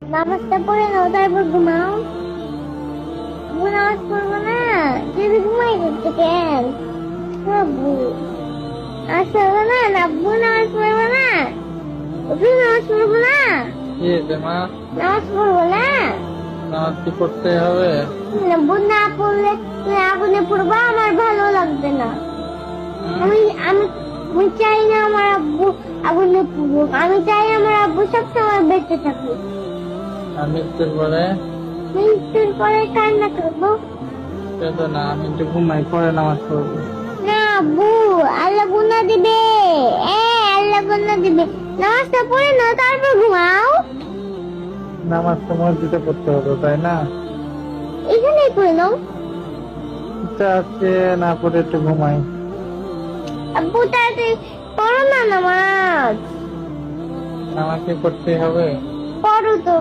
নামাজটা পড়ে নাও তারপর ঘুমাও। আব্বু নামাজ পড়বো না, যদি ঘুমাই করতে কেন? আব্বু আসবো না, আব্বু নামাজ পড়বো না, তুই নামাজ পড়বো না, কি হয়েছে মা? নামাজ পড়বো না। নামাজ কি পড়তে হবে? আব্বু না পড়লে তুই আগুনে পড়বো, আমার ভালো লাগবে না। আমি আমি আমি চাই না আমার আব্বু আগুনে পড়ুক, আমি চাই আমার আব্বু সবসময় বেঁচে থাকুক। আমি মৃত্যুর পরে মৃত্যুর পরে কান্না করবো কেঁদো না, আমি একটু ঘুমাই, পরে নামাজ পড়বো। না আব্বু, আল্লাহ গুনাহ দিবে। আল্লাহ গুনাহ দিবে। নামাজটা পড়ে নাও তারপর ঘুমাও। নামাজ তো মসজিদে পড়তে হবে, তাই না? এখানেই পড়ে নাও। ইচ্ছা আছে না, পড়ে একটু ঘুমাই। আব্বু তাড়াতাড়ি পড়ো না নামাজ। নামাজ কি পড়তে হবে? পড়ো তো।